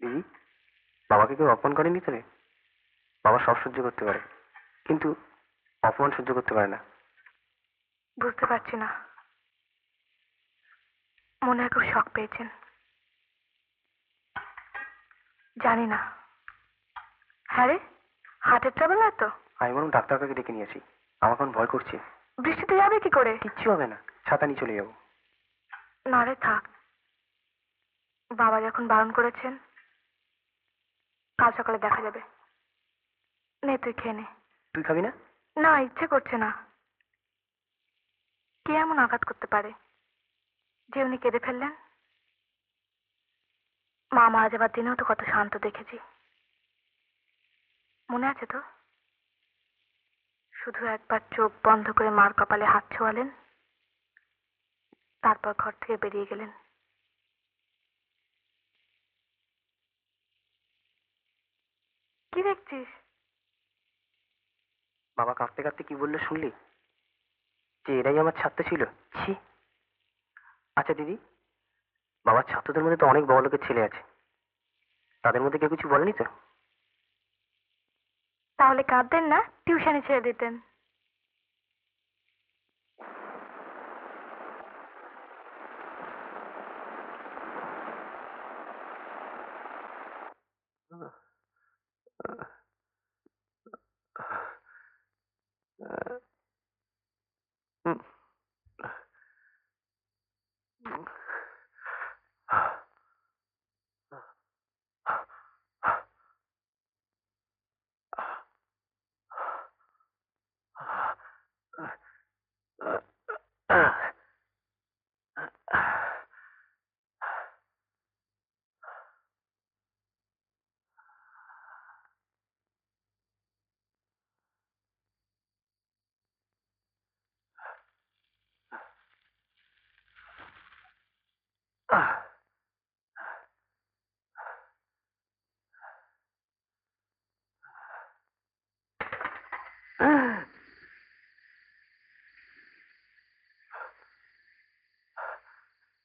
দিদি, বাবাকে কেউ অপমান করেনি তো রে? বাবা সব সহ্য করতে পারে, কিন্তু অপমান সহ্য করতে পারে না। বুঝতে পারছি না, মনে হয় খুব শখ পেয়েছেন। জানি না। হ্যাঁ রে, হার্টের ট্রাবল না তো? আমি বরং ডাক্তারকে ডেকে নিয়ে আসি, আমার এখন ভয় করছে। বৃষ্টিতে যাবে কি করে? কিচ্ছু হবে না, ছাতা নিয়ে চলে যাবো। না রে, থাক। বাবা যখন বারণ করেছেন, কাল সকালে দেখা যাবে। নে, তুই খেয়ে নে। তুই খাবি না? না, ইচ্ছে করছে না। কে এমন আঘাত করতে পারে যে উনি কেঁদে ফেললেন? মা মারা যাবার দিনেও তো কত শান্ত দেখেছি, মনে আছে তো? শুধু একবার চোখ বন্ধ করে মার কপালে হাত ছোঁয়ালেন, তারপর ঘর থেকে বেরিয়ে গেলেন। কি দেখছিস? বাবা কাঁদতে কাঁদতে কি বললো শুনলি? যে এরাই আমার ছাত্র ছিল। ছি। আচ্ছা দিদি, বাবার ছাত্রদের মধ্যে তো অনেক বড় লোকের ছেলে আছে, তাদের মধ্যে কেউ কিছু বলেনি তো? তাহলে কাঁদতেন না, টিউশনে ছেড়ে দিতেন।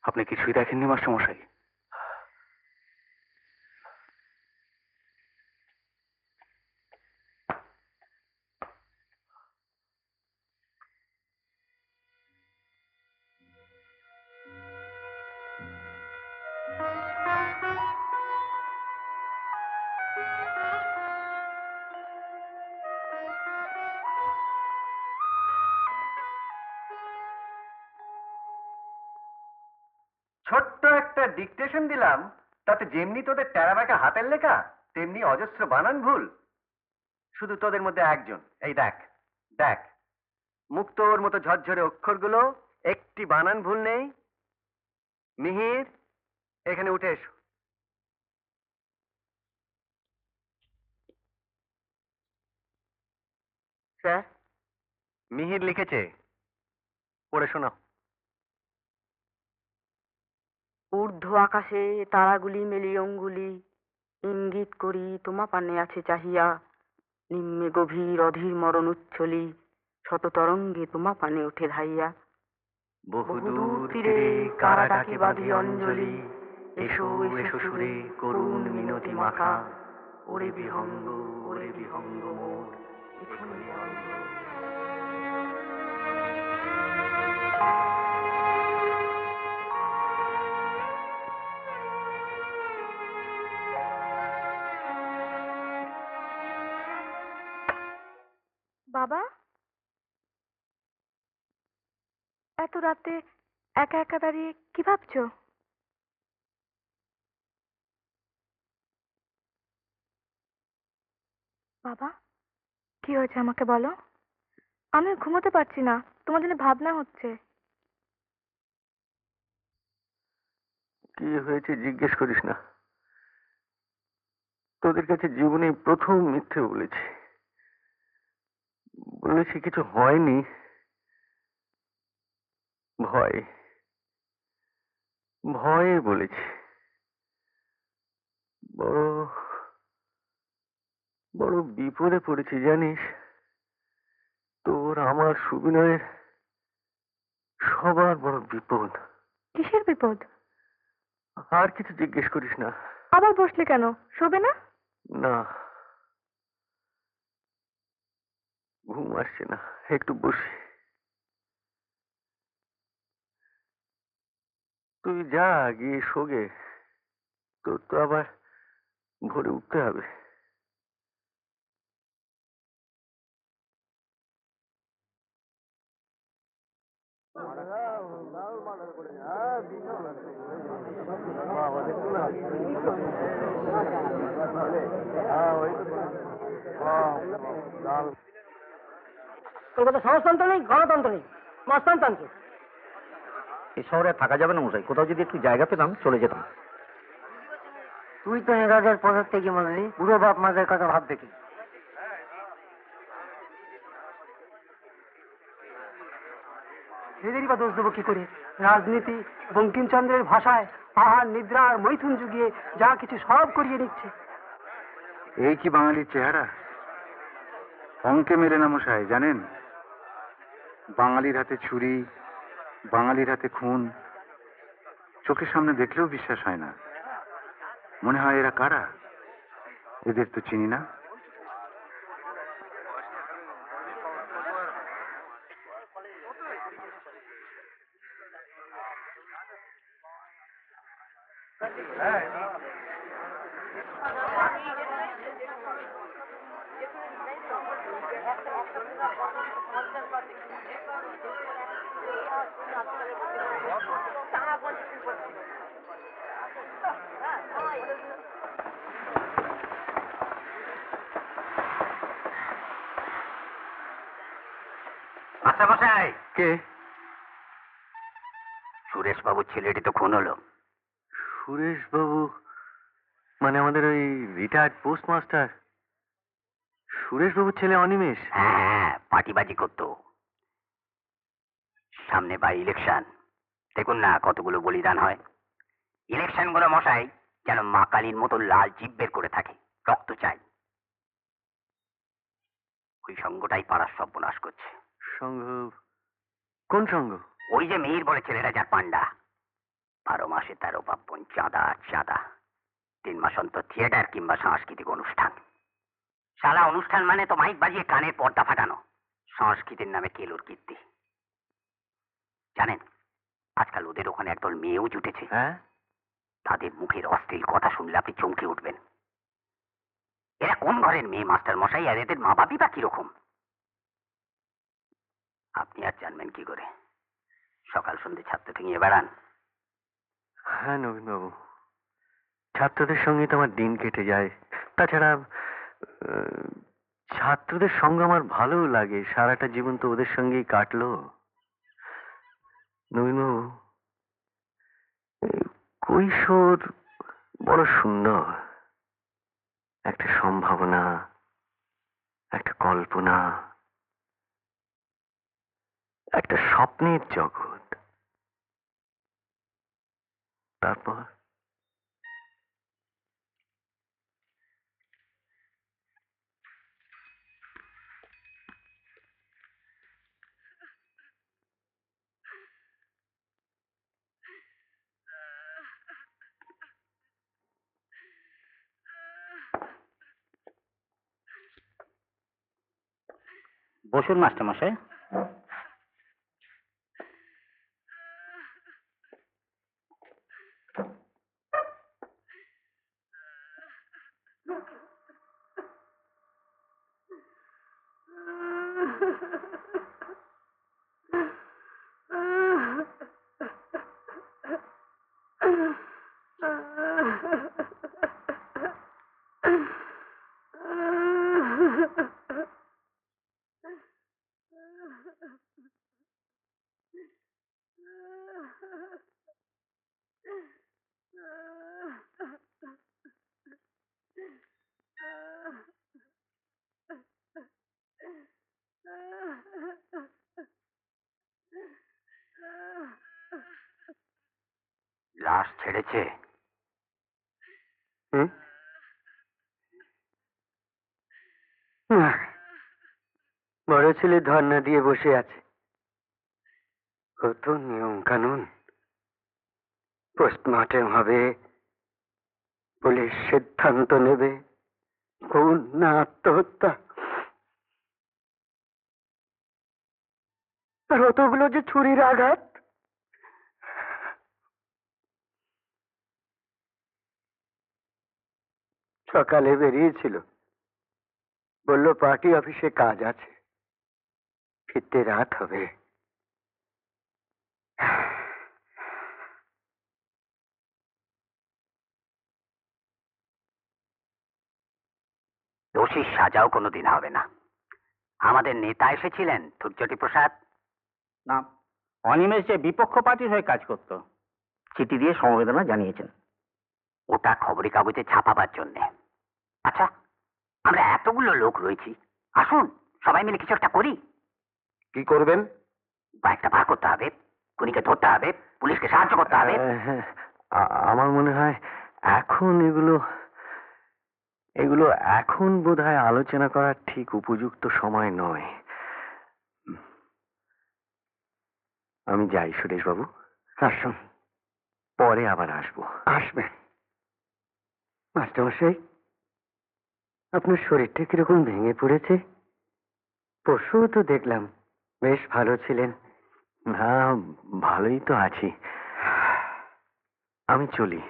আপনি কিছুই দেখেননি মাস্টারমশাই? ছোট্ট একটা ডিকটেশন দিলাম, তাতে যেমনি তোদের টেরাবেকা হাতের লেখা, তেমনি অজস্র বানান ভুল। শুধু তোদের মধ্যে একজন, এই দেখ দেখ, মুক্তোর মতো ঝরঝরে অক্ষরগুলো, একটি বানান ভুল নেই। মিহির, এখানে উঠে এসো। স্যার? মিহির লিখেছে, পড়ে শোনাও। ঊর্ধ্ব আকাশে তারাগুলি মেলি অঙ্গুলি, ইঙ্গিত করি তোমা পানে আছে চাহিয়া, নিম্নে গভীর অধীর মরণ উচ্ছলি, শত তরঙ্গে তোমা পানে ওঠে ধাইয়া। বহুদূর তীরে কারা ডাকে বাঁধি অঞ্জলি, এসো এসো সুরে করুণ মিনতি মাখা, ওরে বিহঙ্গ মোর, এখনি অঙ্গ। বাবা, এত রাতে একা একা দাঁড়িয়ে কি ভাবছো? বাবা, কি হয়েছে আমাকে বলো। আমি ঘুমোতে পারছি না, তোমার জন্য ভাবনা হচ্ছে। কি হয়েছে জিজ্ঞেস করিস না, তোদের কাছে জীবনে প্রথম মিথ্যে বলেছি। বলেছি কিছু হয়নি, ভয় ভয়ে বলেছি। বড় বড় বিপদে পড়েছি জানিস। তোর আমার সুবিনয়ের সবার বড় বিপদ। কিসের বিপদ? আর কিছু জিজ্ঞেস করিস না। আবার বসলে কেন? শোবে না? না, ঘুম আসছে না, একটু বসি। তুই যা, গিয়ে শোগে, তোর তো আবার ভোরে উঠতে হবে। কলকাতা সমাজতন্ত্র নেই, গণতন্ত্র নেই, মস্তানতন্ত্র। এই শহরে থাকা যাবে না মশাই, কোথাও যদি একটু জায়গা পেতাম চলে যেতাম। তুই তো নেতাদের পদের থেকে বললি, বুড়ো বাপ মাদের কথা ভাববে কি? এদেরই বা দোষ দেবো কি করে? রাজনীতি বঙ্কিমচন্দ্রের ভাষায় আহার নিদ্রা আর মৈথুন যুগিয়ে যা কিছু সব করিয়ে নিচ্ছে। এই কি বাঙালির চেহারা? অঙ্কে মেরে না মশাই, জানেন? বাঙালির হাতে ছুরি, বাঙালির হাতে খুন, চোখের সামনে দেখলেও বিশ্বাস হয় না। মনে হয় এরা কারা? এদের তো চিনি না। আচ্ছা মশাই, কে? সুরেশ বাবুর ছেলেটি তো খুন হলো। সুরেশ বাবু মানে আমাদের ওই রিটায়ার্ড পোস্টমাস্টার সুরেশ বাবুর ছেলে অনিমেষ? হ্যাঁ হ্যাঁ, পার্টিবাজি করতো। সামনে বাই ইলেকশন, দেখুন না কতগুলো বলিদান হয়। ইলেকশন গুলো মশাই যেন মা কালীর মতো লাল জিভ বের করে থাকে, রক্ত চাই। ওই সঙ্গটাই পাড়ার সর্বনাশ করছে। সংঘ? কোন সংঘ? ওই যে মেয়ের বলে ছেলেরা যার পান্ডা, 12 মাসে 13 পার্বণ, চাঁদা চাঁদা, 3 মাস অন্তর থিয়েটার কিংবা সাংস্কৃতিক অনুষ্ঠান। শালা অনুষ্ঠান মানে তো মাইক বাজিয়ে কানের পর্দা ফাটানো, সংস্কৃতির নামে কেলোর কীর্তি। জানেন, আজকাল ওদের ওখানে একদল মেয়েও জুটেছে। হ্যাঁ? তাদের মুখের অশ্লীল কথা শুনলে আপনি চমকে উঠবেন। এরা কোন ঘরের মেয়ে মাস্টার মশাই, আর এদের মা বাপই বা কিরকম? আপনি আর জানবেন কি করে? সকাল সন্ধ্যে ছাত্রকে নিয়ে বেড়ান। হ্যাঁ নবীনবাবু, ছাত্রদের সঙ্গে তো আমার দিন কেটে যায়। তাছাড়া ছাত্রদের সঙ্গে আমার ভালোও লাগে, সারাটা জীবন তো ওদের সঙ্গেই কাটলো। নবীনবাবু, এই কৈশোর বড় সুন্দর, একটা সম্ভাবনা, একটা কল্পনা, একটা স্বপ্নের জগৎ। তারপর বসুন মাস্টার মশাই। লাশ ছেড়েছে? বড় ছেলে ধর্ণা দিয়ে বসে আছে। কত নিয়ম কানুন। পোস্টমর্টেম হবে, পুলিশ সিদ্ধান্ত নেবে খুন না আত্মহত্যা। আর অতগুলো যে ছুরির আঘাত। সকালে বেরিয়েছিল, বলল পার্টি অফিসে কাজ আছে, ফিরতে রাত হবে। দোষী সাজাও কোনোদিন হবে না। আমাদের নেতা এসেছিলেন ধূর্যটি প্রসাদ। না, অনিমেষ যে বিপক্ষ পার্টির হয়ে কাজ করত, চিঠি দিয়ে সমবেদনা জানিয়েছেন। ওটা খবরের কাগজে ছাপাবার জন্যে। আচ্ছা, আমরা এতগুলো লোক রয়েছি, আসুন সবাই মিলে কিছু একটা করি। কি করবেন? বাইকটা বার করতে হবে, খুনিকে ধরতে হবে, পুলিশকে সাহায্য করতে হবে। আমার মনে হয় এখন এগুলো এখন বোধহয় আলোচনা করার ঠিক উপযুক্ত সময় নয়। আমি যাই সুরেশ বাবু। আসুন, পরে আবার আসবো। আসবে মাস্টারমশাই, আপনার শরীরটা কিরকম ভেঙে পড়েছে? পরশুও তো দেখলাম বেশ ভালো ছিলেন। না, ভালোই তো আছি। আমি চলি।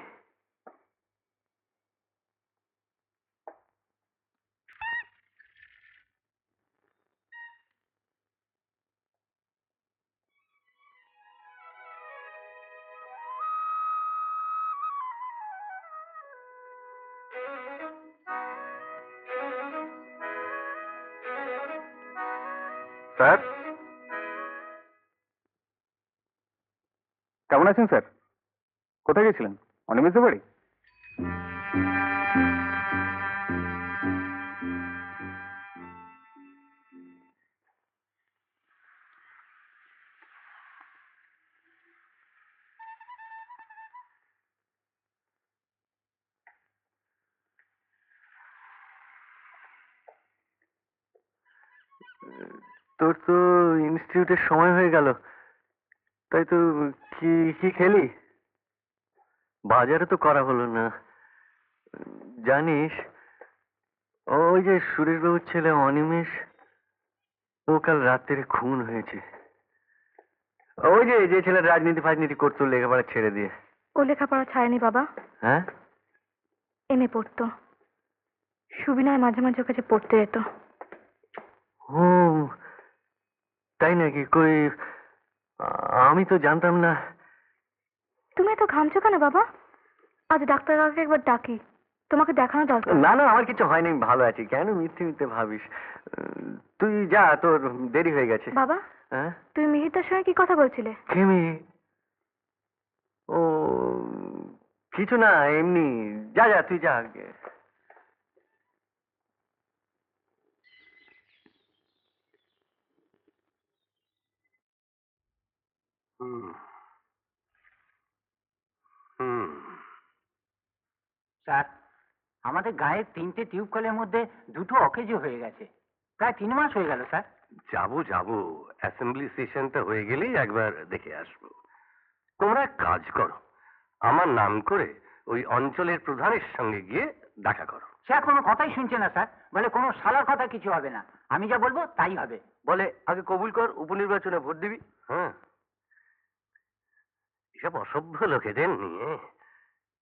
স্যার, কেমন আছেন স্যার? কোথায় গেছিলেন? অনিমেষদের বাড়ি? তোর তো ইনস্টিটিউটের সময় হয়ে গেল, তাই তো কি কি খেলি? বাজারে তো করা হলো না। জানিস, ওই যে সুরেশবাবুর ছেলে অনিমেষ, ও কাল রাত্রে খুন হয়েছে। ওই যে যে ছেলে রাজনীতি ফাজনীতি করতো লেখাপড়া ছেড়ে দিয়ে। ও লেখাপড়া ছাড়েনি বাবা, হ্যাঁ? এমএ পড়তো। সুবিনয় মাঝে মাঝে ওর কাছে পড়তে যেত। ও তাই নাকি? কই, আমি তো জানতাম না। তুমি এত ঘামছো কেন বাবা? আজ ডাক্তার কাকাকে একবার ডাকি, তোমাকে দেখানো দরকার। না না, আমার কিছু হয়নি, আমি ভালো আছি। কেন মিথ্যে মিথ্যে ভাবিস? তুই যা, তোর দেরি হয়ে গেছে। বাবা, হ্যাঁ? তুমি মিহিরদার সঙ্গে কি কথা বলছিলে? খেমি? ও কিছু না, এমনি। যা যা, তুই যা। স্যার, আমাদের গায়ের 3টে টিউব কলের মধ্যে 2টো অকেজো হয়ে গেছে। প্রায় 3 মাস হয়ে গেল স্যার। যাবো অ্যাসেম্বলি সেশনটা হয়ে গেলেই একবার দেখে আসবো। তোমরা এক কাজ করো, আমার নাম করে ওই অঞ্চলের প্রধানের সঙ্গে গিয়ে দেখা করো। সে আর কোনো কথাই শুনছে না স্যার, বলে কোনো শালার কথা কিছু হবে না, আমি যা বলবো তাই হবে। বলে আগে কবুল কর, উপনির্বাচনে ভোট দিবি। হ্যাঁ, এসব অসভ্য লোকেদের নিয়ে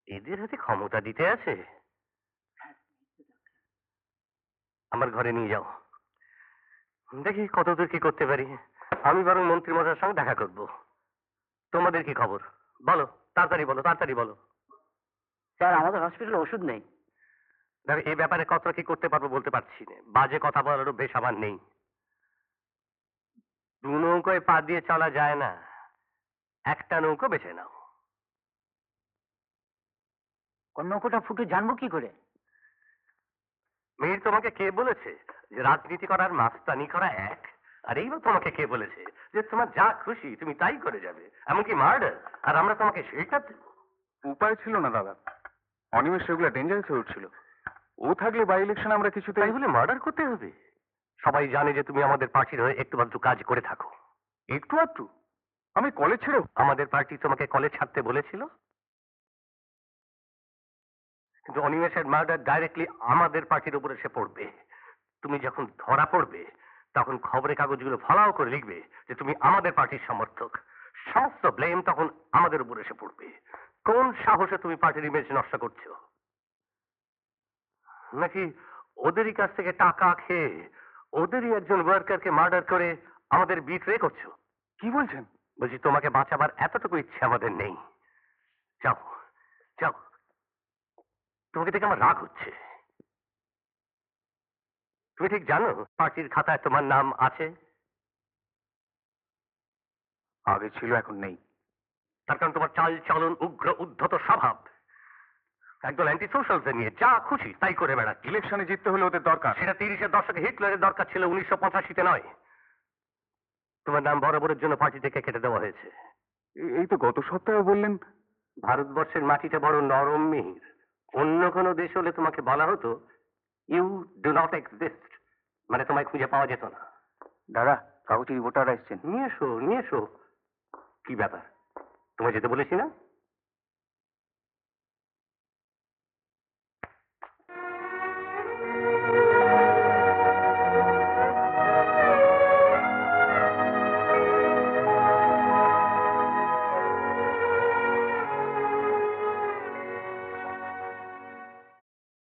এদের হাতে ক্ষমতা দিতে আছে। আমার ঘরে নিয়ে যাও, দেখি কতদূর কি করতে পারি। আমি বরং মন্ত্রী মশাইয়ের সঙ্গে দেখা করব। তোমাদের কি খবর বলো, তাড়াতাড়ি বলো, তাড়াতাড়ি বলো। স্যার, আমাদের হসপিটালে ওষুধ নেই। দেখো, এই ব্যাপারে কতটা কি করতে পারবো বলতে পারছি না। বাজে কথা বলার অভ্যেস আমার নেই। 2 নৌকোয় পা দিয়ে চলা যায় না, একটা নৌকো বেছে নাও। কোন নৌকোটা ফুটে জানবো কি করে? মেয়ের তোমাকে কে বলেছে যে রাজনীতি করার মাস্তানি করা এক? আর এইবার তোমাকে কে বলেছে যে তোমার যা খুশি তুমি তাই করে যাবে, এমনকি মার্ডার, আর আমরা তোমাকে শেল্টার দেব? উপায় ছিল না দাদা, অনিমেষ সেগুলো ডেঞ্জারাস হয়ে উঠছিল। ও থাকলে বাই ইলেকশন আমরা কিছুতে। তাই বলে মার্ডার করতে হবে? সবাই জানে যে তুমি আমাদের পার্টির হয়ে একটু আধটু কাজ করে থাকো। একটু আধটু? আমি কলেজ ছেড়ে আমাদের পার্টি তোমাকে কলেজ ছাড়তে বলেছিল? কিন্তু অনিমেষের মার্ডার ডাইরেক্টলি আমাদের পার্টির উপর এসে পড়বে। তুমি যখন ধরা পড়বে তখন খবরের কাগজগুলো ফলাও করে লিখবে যে তুমি আমাদের পার্টির সমর্থক। সমস্ত ব্লেম তখন আমাদের উপর এসে পড়বে। কোন সাহসে তুমি পার্টির ইমেজ নষ্ট করছো? নাকি ওদেরই কাছ থেকে টাকা খেয়ে ওদেরই একজন ওয়ার্কারকে মার্ডার করে আমাদের বিট্রে করছো? কি বলছেন? বলছি তোমাকে বাঁচাবার এতটুকু ইচ্ছে আমাদের নেই। যাও যাও, তোমাকে দেখে আমার রাগ হচ্ছে। তুমি ঠিক জানো পার্টির খাতায় তোমার নাম আছে? আগে ছিল, এখন নেই। তার কারণ তোমার চাল চলন উগ্র উদ্ধত স্বভাব। একদল অ্যান্টি সোশ্যালদের নিয়ে যা খুশি তাই করে বেড়াচ্ছে। ইলেকশনে জিততে হলে ওদের দরকার। সেটা 30-এর দশকে হিটলারের দরকার ছিল, 1985-তে নয়। তোমার নাম বরাবরের জন্য পার্টি থেকে কেটে দেওয়া হয়েছে। এই তো গত সপ্তাহে বললেন। ভারতবর্ষের মাটিটা বড় নরম মিহির। অন্য কোনো দেশ হলে তোমাকে বলা হতো ইউ ডু নট এক্সিস্ট, মানে তোমায় খুঁজে পাওয়া যেত না। দাদা, কাগজের ভোটাররা এসছেন। নিয়ে এসো নিয়ে এসো। কি ব্যাপার, তোমায় যেতে বলেছি না?